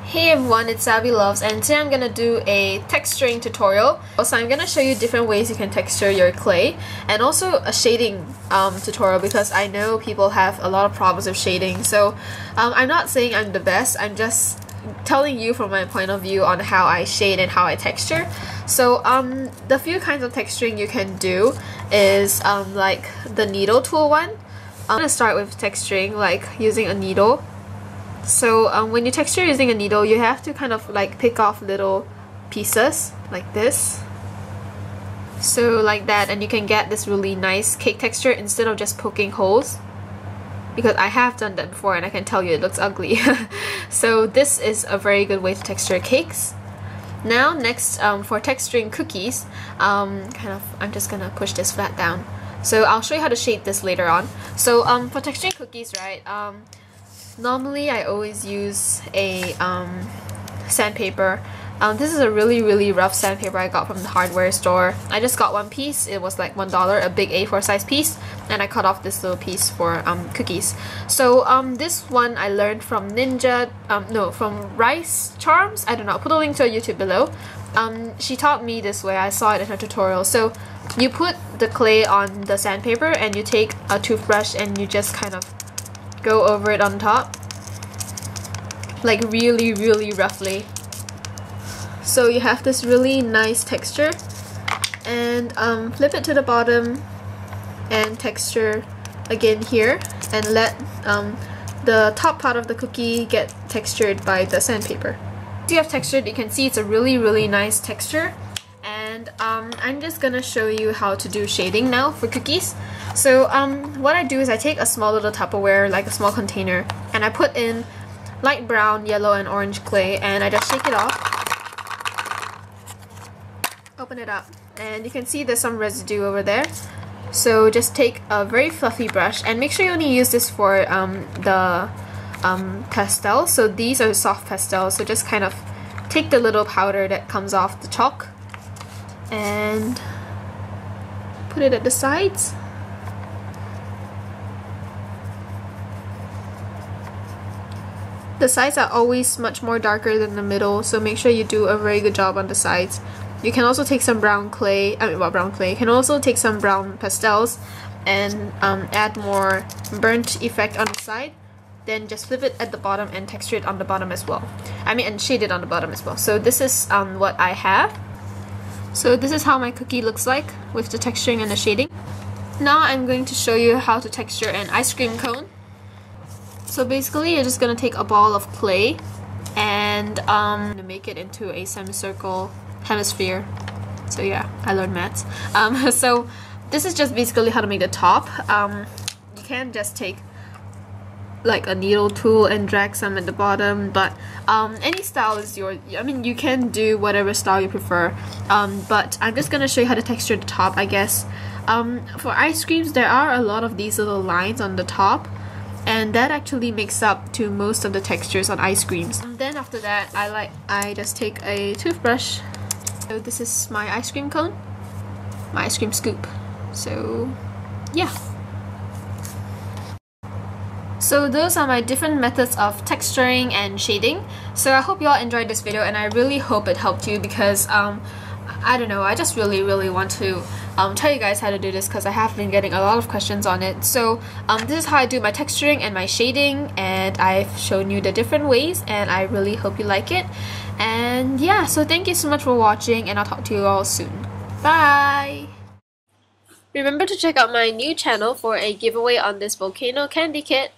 Hey everyone, it's Abby Loves, and today I'm gonna do a texturing tutorial. So I'm gonna show you different ways you can texture your clay, and also a shading tutorial, because I know people have a lot of problems with shading. So I'm not saying I'm the best, I'm just telling you from my point of view on how I shade and how I texture. So the few kinds of texturing you can do is like the needle tool one. I'm gonna start with texturing like using a needle. So when you texture using a needle, you have to kind of like pick off little pieces like this. So like that, and you can get this really nice cake texture instead of just poking holes. Because I have done that before and I can tell you it looks ugly. So this is a very good way to texture cakes. Now next, for texturing cookies, I'm just gonna push this flat down. So I'll show you how to shape this later on. So for texturing cookies, right? Normally I always use a sandpaper. This is a really rough sandpaper I got from the hardware store. I just got one piece. It was like $1, a big A4 size piece, and I cut off this little piece for cookies. So this one I learned from from Rice Charms. I don't know, I'll put a link to her YouTube below. She taught me this way. I saw it in her tutorial. So you put the clay on the sandpaper and you take a toothbrush and you just kind of go over it on top, like really roughly. So you have this really nice texture, and flip it to the bottom and texture again here, and let the top part of the cookie get textured by the sandpaper. Once you have textured, you can see it's a really nice texture. And I'm just gonna show you how to do shading now for cookies. So what I do is I take a small little Tupperware, like a small container, and I put in light brown, yellow, and orange clay, and I just shake it off. Open it up, and you can see there's some residue over there. So just take a very fluffy brush, and make sure you only use this for the pastels. So these are soft pastels, so just kind of take the little powder that comes off the chalk and put it at the sides. The sides are always much more darker than the middle, so make sure you do a very good job on the sides. You can also take some brown clay, You can also take some brown pastels and add more burnt effect on the side. Then just flip it at the bottom and texture it on the bottom as well. And shade it on the bottom as well. So this is what I have. So this is how my cookie looks like with the texturing and the shading. Now I'm going to show you how to texture an ice cream cone. So basically you're just going to take a ball of clay and make it into a semicircle hemisphere. So yeah, I learned maths. So this is just basically how to make the top. You can just take like a needle tool and drag some at the bottom, but any style is yours. You can do whatever style you prefer, but I'm just gonna show you how to texture the top, I guess. For ice creams, there are a lot of these little lines on the top, and that actually makes up to most of the textures on ice creams. Then after that, I just take a toothbrush. So this is my ice cream cone, my ice cream scoop. So yeah. So those are my different methods of texturing and shading. So I hope you all enjoyed this video, and I really hope it helped you, because I don't know, I just really want to tell you guys how to do this, because I have been getting a lot of questions on it. So this is how I do my texturing and my shading, and I've shown you the different ways, and I really hope you like it. And yeah, so thank you so much for watching, and I'll talk to you all soon. Bye! Remember to check out my new channel for a giveaway on this volcano candy kit.